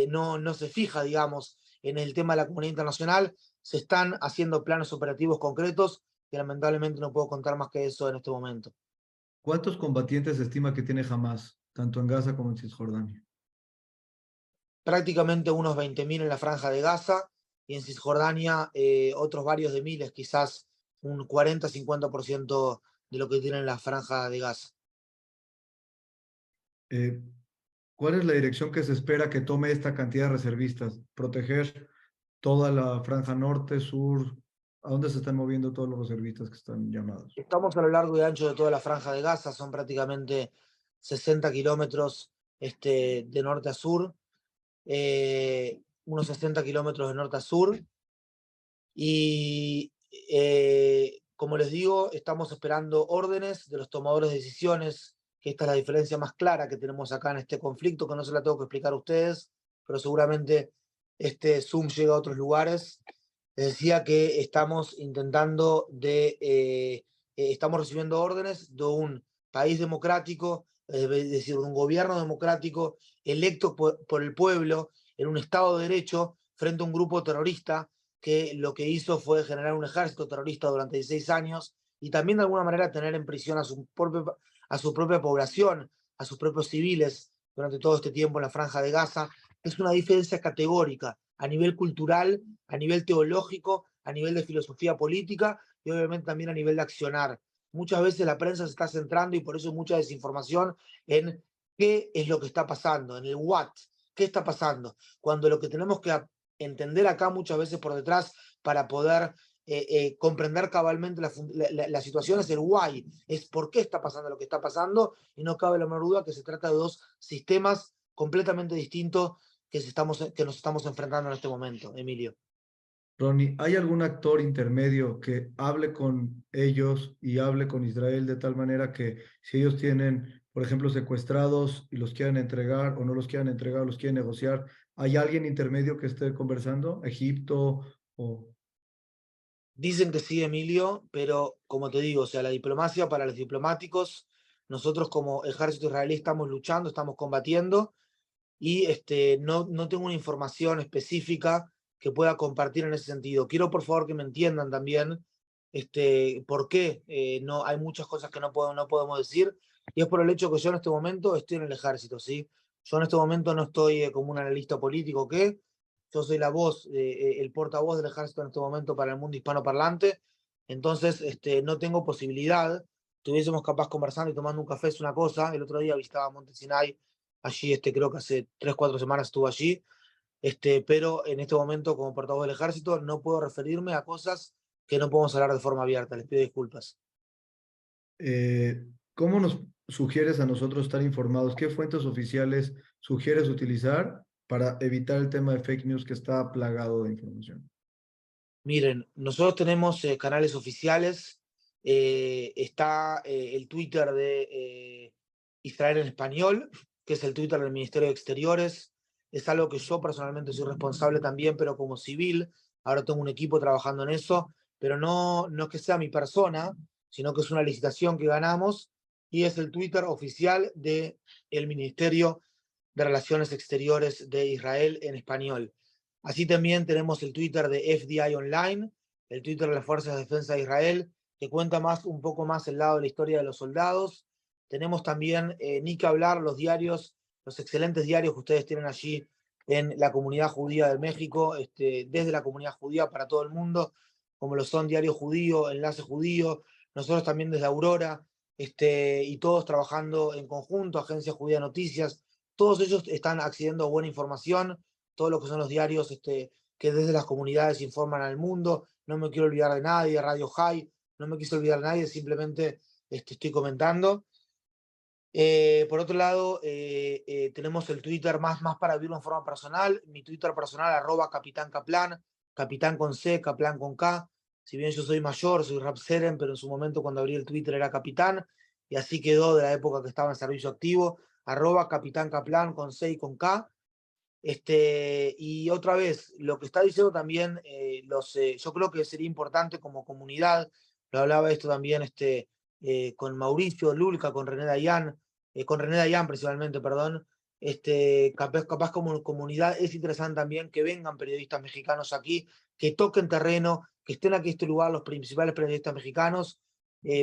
no se fija, digamos, en el tema de la comunidad internacional. Se están haciendo planes operativos concretos que lamentablemente no puedo contar más que eso en este momento. ¿Cuántos combatientes se estima que tiene Hamás, tanto en Gaza como en Cisjordania? Prácticamente unos 20.000 en la franja de Gaza y en Cisjordania otros varios de miles, quizás un 40-50% de lo que tiene en la franja de Gaza. ¿Cuál es la dirección que se espera que tome esta cantidad de reservistas? ¿Proteger toda la franja norte, sur? ¿A dónde se están moviendo todos los reservistas que están llamados? Estamos a lo largo y ancho de toda la franja de Gaza, son prácticamente 60 kilómetros de norte a sur, unos 60 kilómetros de norte a sur. Y como les digo, estamos esperando órdenes de los tomadores de decisiones, que esta es la diferencia más clara que tenemos acá en este conflicto, que no se la tengo que explicar a ustedes, pero seguramente este Zoom llega a otros lugares. Les decía que estamos estamos recibiendo órdenes de un país democrático, es decir, de un gobierno democrático electo por el pueblo en un Estado de Derecho frente a un grupo terrorista que lo que hizo fue generar un ejército terrorista durante 16 años y también de alguna manera tener en prisión a su propia población, a sus propios civiles durante todo este tiempo en la franja de Gaza. Es una diferencia categórica a nivel cultural, a nivel teológico, a nivel de filosofía política y obviamente también a nivel de accionar. Muchas veces la prensa se está centrando y por eso hay mucha desinformación en qué es lo que está pasando, en el what, qué está pasando, cuando lo que tenemos que entender acá muchas veces por detrás para poder comprender cabalmente la situación es el why, es por qué está pasando lo que está pasando y no cabe la menor duda que se trata de dos sistemas completamente distintos que nos estamos enfrentando en este momento, Emilio. Ronnie, ¿hay algún actor intermedio que hable con ellos y hable con Israel de tal manera que si ellos tienen, por ejemplo, secuestrados y los quieren entregar o no los quieren entregar, los quieren negociar, ¿hay alguien intermedio que esté conversando? ¿Egipto o...? Dicen que sí, Emilio, pero como te digo, o sea, la diplomacia para los diplomáticos, nosotros como ejército israelí estamos luchando, estamos combatiendo y no tengo una información específica que pueda compartir en ese sentido. Quiero por favor que me entiendan también por qué no, hay muchas cosas que no podemos decir y es por el hecho que yo en este momento estoy en el ejército, ¿sí? Yo en este momento no estoy como un analista político que yo soy la voz, el portavoz del ejército en este momento para el mundo hispanoparlante, entonces no tengo posibilidad. Estuviésemos capaz conversando y tomando un café es una cosa. El otro día visitaba Monte Sinai, allí creo que hace 3-4 semanas estuve allí, pero en este momento como portavoz del ejército no puedo referirme a cosas que no podemos hablar de forma abierta, les pido disculpas. ¿Cómo nos sugieres a nosotros estar informados? ¿Qué fuentes oficiales sugieres utilizar para evitar el tema de fake news que está plagado de información? Miren, nosotros tenemos canales oficiales, está el Twitter de Israel en español, que es el Twitter del Ministerio de Exteriores, es algo que yo personalmente soy responsable también, pero como civil, ahora tengo un equipo trabajando en eso, pero no es que sea mi persona, sino que es una licitación que ganamos y es el Twitter oficial del Ministerio de Relaciones Exteriores de Israel en español. Así también tenemos el Twitter de FDI Online, el Twitter de las Fuerzas de Defensa de Israel, que cuenta un poco más el lado de la historia de los soldados. Tenemos también, ni que hablar, los diarios, los excelentes diarios que ustedes tienen allí en la comunidad judía de México, desde la comunidad judía para todo el mundo, como lo son Diario Judío, Enlace Judío, nosotros también desde Aurora, y todos trabajando en conjunto, Agencia Judía de Noticias, todos ellos están accediendo a buena información, todo lo que son los diarios que desde las comunidades informan al mundo. No me quiero olvidar de nadie, Radio High, no me quise olvidar de nadie, simplemente estoy comentando. Por otro lado, tenemos el Twitter más para vivirlo en forma personal. Mi Twitter personal, @Capitán Kaplan, Capitán con C, Kaplan con K. Si bien yo soy mayor, soy Rab Seren, pero en su momento cuando abrí el Twitter era Capitán, y así quedó de la época que estaba en servicio activo, @Capitán Kaplan con C y con K. Y otra vez, lo que está diciendo también, yo creo que sería importante como comunidad, lo hablaba esto también con Mauricio Lulca, con René Dayan principalmente, perdón, capaz como comunidad es interesante también que vengan periodistas mexicanos aquí, que toquen terreno, que estén aquí en este lugar los principales periodistas mexicanos,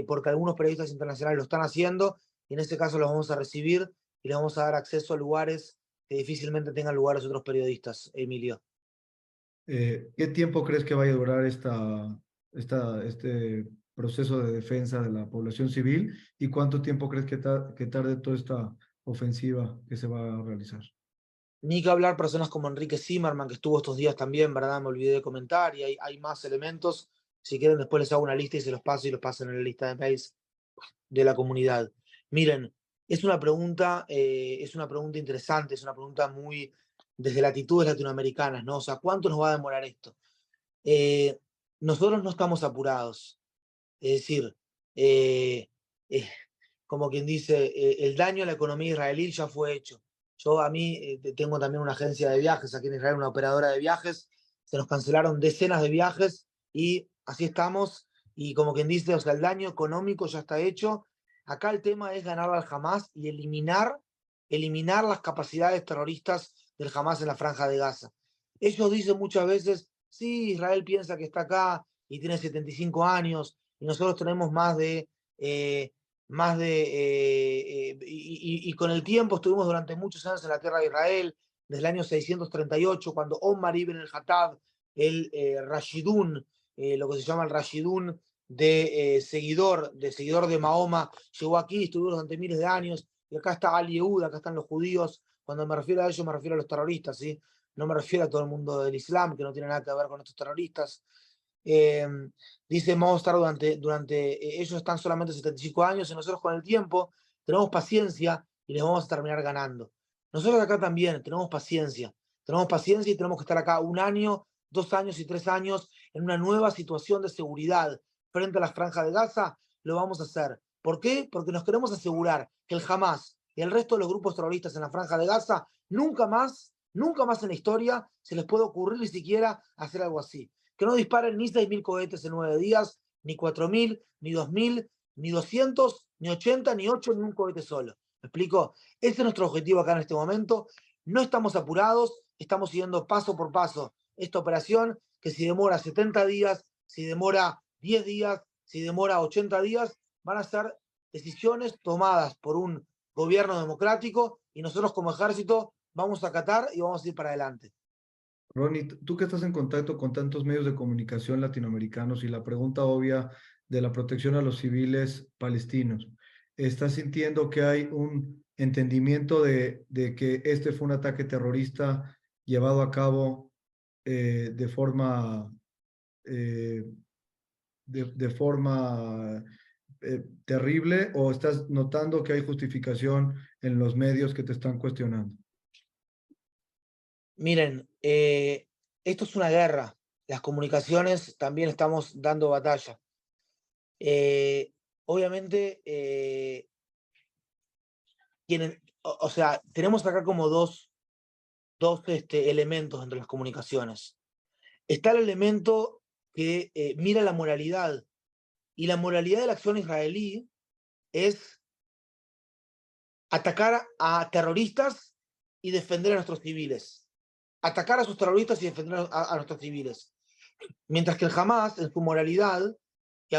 porque algunos periodistas internacionales lo están haciendo, y en este caso los vamos a recibir y les vamos a dar acceso a lugares que difícilmente tengan lugares otros periodistas, Emilio. ¿Qué tiempo crees que vaya a durar este proceso de defensa de la población civil? ¿Y cuánto tiempo crees que tarde toda esta ofensiva que se va a realizar? Ni que hablar personas como Enrique Zimmerman, que estuvo estos días también, ¿verdad? Me olvidé de comentar, y hay más elementos. Si quieren, después les hago una lista y se los paso y los pasan en la lista de mails de la comunidad. Miren, es una pregunta interesante, es una pregunta muy desde latitudes latinoamericanas, ¿no? O sea, ¿cuánto nos va a demorar esto? Nosotros no estamos apurados. Es decir, como quien dice, el daño a la economía israelí ya fue hecho. Yo a mí tengo también una agencia de viajes aquí en Israel, una operadora de viajes, se nos cancelaron decenas de viajes y así estamos. Y como quien dice, o sea, el daño económico ya está hecho. Acá el tema es ganar al Hamas y eliminar las capacidades terroristas del Hamas en la Franja de Gaza. Ellos dicen muchas veces, sí, Israel piensa que está acá y tiene 75 años y nosotros tenemos y con el tiempo estuvimos durante muchos años en la tierra de Israel, desde el año 638, cuando Omar ibn el-Khattab, el Rashidun, lo que se llama el Rashidun seguidor de Mahoma, llegó aquí, estuvimos durante miles de años, y acá está Al Yehud, acá están los judíos. Cuando me refiero a ellos, me refiero a los terroristas, ¿sí? No me refiero a todo el mundo del Islam, que no tiene nada que ver con estos terroristas. Dice, vamos a estar ellos están solamente 75 años y nosotros con el tiempo tenemos paciencia y les vamos a terminar ganando. Nosotros acá también tenemos paciencia y tenemos que estar acá 1 año, 2 años y 3 años en una nueva situación de seguridad frente a la Franja de Gaza. Lo vamos a hacer. ¿Por qué? Porque nos queremos asegurar que el Hamas y el resto de los grupos terroristas en la Franja de Gaza nunca más en la historia se les puede ocurrir ni siquiera hacer algo así. Que no disparen ni 6.000 cohetes en 9 días, ni 4.000, ni 2.000, ni 200, ni 80, ni 8, ni un cohete solo. ¿Me explico? Ese es nuestro objetivo acá en este momento. No estamos apurados, estamos siguiendo paso por paso esta operación, que si demora 70 días, si demora 10 días, si demora 80 días, van a ser decisiones tomadas por un gobierno democrático y nosotros como ejército vamos a acatar y vamos a ir para adelante. Ronnie, tú que estás en contacto con tantos medios de comunicación latinoamericanos y la pregunta obvia de la protección a los civiles palestinos, ¿estás sintiendo que hay un entendimiento de que este fue un ataque terrorista llevado a cabo de forma terrible, o estás notando que hay justificación en los medios que te están cuestionando? Miren, esto es una guerra. Las comunicaciones también estamos dando batalla. Obviamente, o sea, tenemos acá como dos elementos entre las comunicaciones. Está el elemento que mira la moralidad, y la moralidad de la acción israelí es atacar a terroristas y defender a nuestros civiles. Atacar a sus terroristas y defender a nuestros civiles. Mientras que el Hamas, en su moralidad, y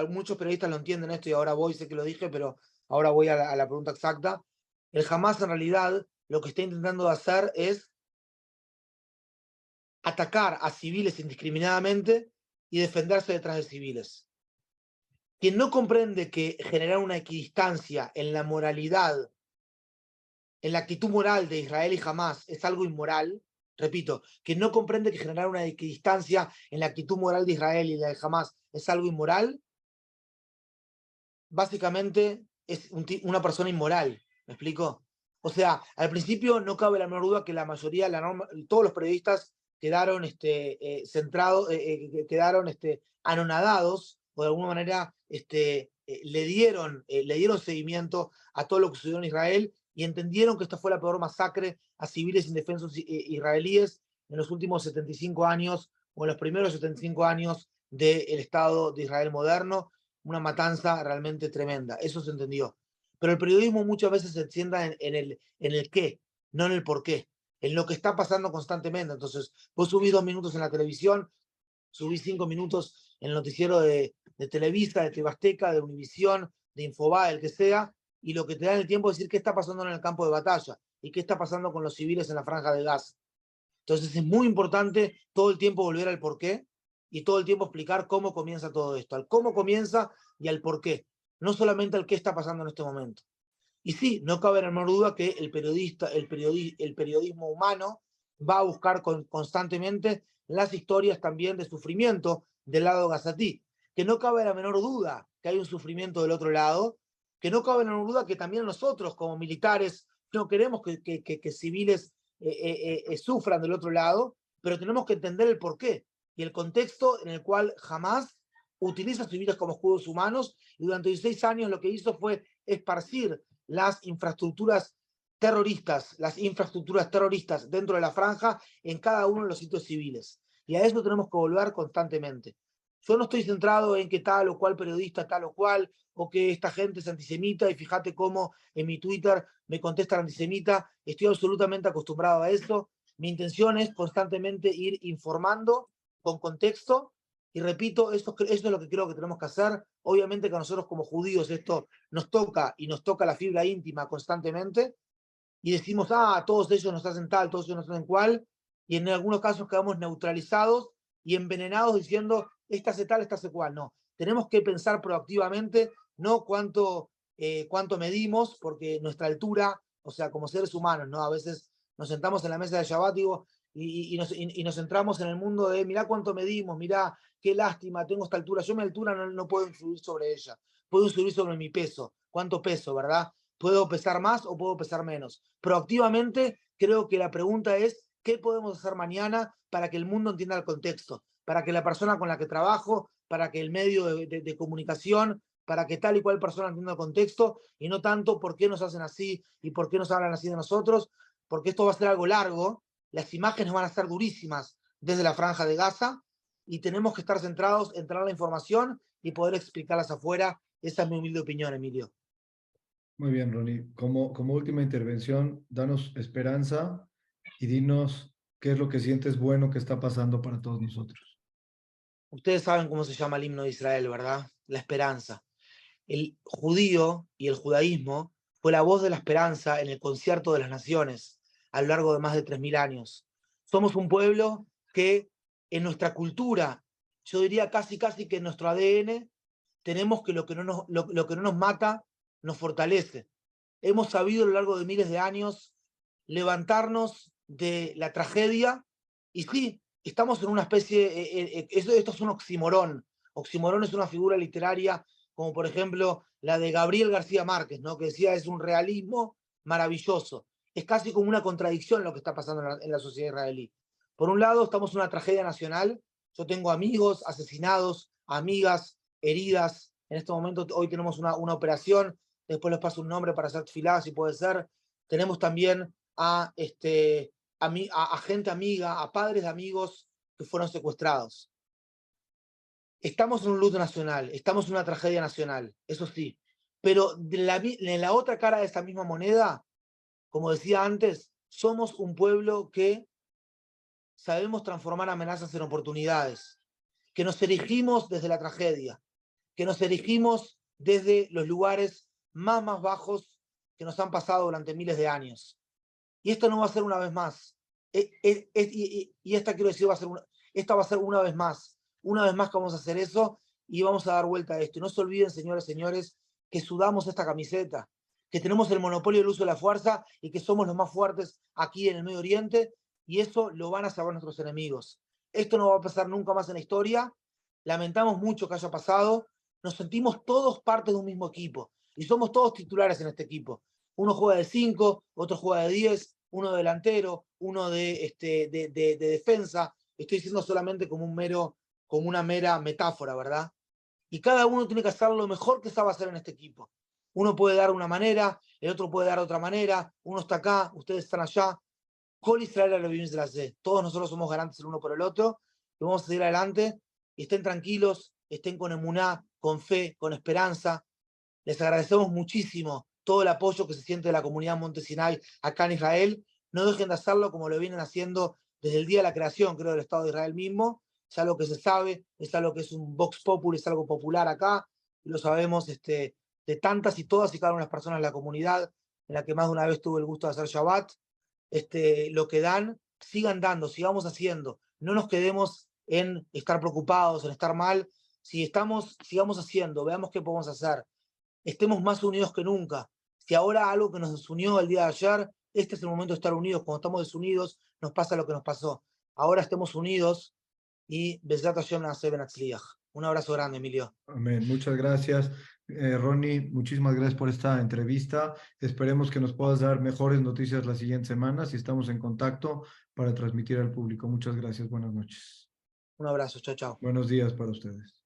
muchos periodistas lo entienden esto, y ahora sé que lo dije, pero ahora voy a la pregunta exacta. El Hamas, en realidad, lo que está intentando hacer es atacar a civiles indiscriminadamente y defenderse detrás de civiles. Quien no comprende que generar una equidistancia en la moralidad, en la actitud moral de Israel y Hamas es algo inmoral, repito, quien no comprende que generar una equidistancia en la actitud moral de Israel y la de Hamas es algo inmoral, básicamente es una persona inmoral. ¿Me explico? O sea, al principio no cabe la menor duda que la mayoría, todos los periodistas quedaron quedaron anonadados, o de alguna manera le dieron seguimiento a todo lo que sucedió en Israel y entendieron que esta fue la peor masacre a civiles indefensos israelíes en los últimos 75 años o en los primeros 75 años del Estado de Israel moderno. Una matanza realmente tremenda, eso se entendió. Pero el periodismo muchas veces se sienta en el qué. no en el por qué, en lo que está pasando constantemente. Entonces, vos subís 2 minutos en la televisión, subís 5 minutos en el noticiero de Televisa, de TV Azteca, de Univisión, de Infobae, el que sea, y lo que te da el tiempo es decir qué está pasando en el campo de batalla y qué está pasando con los civiles en la franja de Gaza. Entonces es muy importante todo el tiempo volver al porqué y todo el tiempo explicar cómo comienza todo esto, al cómo comienza y al porqué, no solamente al qué está pasando en este momento. Y sí, no cabe la menor duda que el periodismo humano va a buscar constantemente las historias también de sufrimiento del lado gazatí, que no cabe la menor duda que hay un sufrimiento del otro lado, que no cabe la menor duda que también nosotros como militares no queremos que civiles sufran del otro lado, pero tenemos que entender el porqué y el contexto en el cual Hamás utiliza civiles como escudos humanos y durante 16 años lo que hizo fue esparcir las infraestructuras terroristas dentro de la franja en cada uno de los sitios civiles. Y a eso tenemos que volver constantemente. Yo no estoy centrado en que tal o cual periodista, tal o cual, o que esta gente es antisemita, y fíjate cómo en mi Twitter me contestan antisemita, estoy absolutamente acostumbrado a eso. Mi intención es constantemente ir informando con contexto, y repito, eso es lo que creo que tenemos que hacer. Obviamente que a nosotros como judíos esto nos toca, y nos toca la fibra íntima constantemente, y decimos, todos ellos nos hacen tal, todos ellos nos hacen cual, y en algunos casos quedamos neutralizados y envenenados diciendo, esta hace tal, esta hace cual. No, tenemos que pensar proactivamente, no cuánto medimos, porque nuestra altura, o sea, como seres humanos, ¿no? A veces nos sentamos en la mesa de Shabbat y nos centramos en el mundo de, mirá cuánto medimos, mirá qué lástima, tengo esta altura. Yo mi altura no puedo influir sobre ella, puedo influir sobre mi peso, cuánto peso, ¿verdad? ¿Puedo pesar más o puedo pesar menos? Proactivamente, creo que la pregunta es, ¿qué podemos hacer mañana para que el mundo entienda el contexto? Para que la persona con la que trabajo, para que el medio de comunicación, para que tal y cual persona entienda el contexto, y no tanto por qué nos hacen así y por qué nos hablan así de nosotros, porque esto va a ser algo largo, las imágenes van a estar durísimas desde la franja de Gaza, y tenemos que estar centrados en traer la información y poder explicarlas afuera. Esa es mi humilde opinión, Emilio. Muy bien, Ronnie. Como última intervención, danos esperanza y dinos qué es lo que sientes bueno que está pasando para todos nosotros. Ustedes saben cómo se llama el himno de Israel, ¿verdad? La esperanza. El judío y el judaísmo fue la voz de la esperanza en el concierto de las naciones a lo largo de más de 3000 años. Somos un pueblo que en nuestra cultura, yo diría casi que en nuestro ADN, tenemos que lo que no nos mata nos fortalece. Hemos sabido a lo largo de miles de años levantarnos de la tragedia, y sí, estamos en una especie, esto es un oxímoron. Oxímoron es una figura literaria como por ejemplo la de Gabriel García Márquez, ¿no? Que decía, es un realismo maravilloso. Es casi como una contradicción lo que está pasando en la sociedad israelí. Por un lado, estamos en una tragedia nacional. Yo tengo amigos asesinados, amigas heridas. En este momento, hoy tenemos una operación. Después les paso un nombre para hacer tefilá, si puede ser. Tenemos también a gente amiga, a padres de amigos que fueron secuestrados. Estamos en un luto nacional, estamos en una tragedia nacional, eso sí. Pero en la otra cara de esta misma moneda, como decía antes, somos un pueblo que sabemos transformar amenazas en oportunidades, que nos erigimos desde la tragedia, que nos erigimos desde los lugares más bajos que nos han pasado durante miles de años. Y esto no va a ser una vez más. Y esta, quiero decir, esta va a ser una vez más. Una vez más que vamos a hacer eso y vamos a dar vuelta a esto. Y no se olviden, señores, que sudamos esta camiseta, que tenemos el monopolio del uso de la fuerza y que somos los más fuertes aquí en el Medio Oriente, y eso lo van a saber nuestros enemigos. Esto no va a pasar nunca más en la historia. Lamentamos mucho que haya pasado. Nos sentimos todos parte de un mismo equipo y somos todos titulares en este equipo. Uno juega de 5, otro juega de 10, uno delantero, uno de defensa. Estoy diciendo solamente como una mera metáfora, ¿verdad? Y cada uno tiene que hacer lo mejor que sabe hacer en este equipo. Uno puede dar una manera, el otro puede dar otra manera, uno está acá, ustedes están allá. Con Israel a los de la C. Todos nosotros somos garantes el uno por el otro, y vamos a seguir adelante. Y estén tranquilos, estén con emuná, con fe, con esperanza. Les agradecemos muchísimo todo el apoyo que se siente de la comunidad Monte Sinai acá en Israel, no dejen de hacerlo como lo vienen haciendo desde el día de la creación, creo, del Estado de Israel mismo. Es algo que se sabe, es algo que es un vox populi, es algo popular acá, y lo sabemos de tantas y todas y cada una de las personas de la comunidad, en la que más de una vez tuve el gusto de hacer Shabbat. Lo que dan, sigan dando, sigamos haciendo. No nos quedemos en estar preocupados, en estar mal. Si estamos, sigamos haciendo, veamos qué podemos hacer. Estemos más unidos que nunca. Si ahora algo que nos desunió el día de ayer, este es el momento de estar unidos. Cuando estamos desunidos, nos pasa lo que nos pasó. Ahora estemos unidos y Bezrat Hashem na'aseh v'natzliach. Un abrazo grande, Emilio. Amén. Muchas gracias, Ronnie. Muchísimas gracias por esta entrevista. Esperemos que nos puedas dar mejores noticias las siguientes semanas y estamos en contacto para transmitir al público. Muchas gracias. Buenas noches. Un abrazo. Chao, chao. Buenos días para ustedes.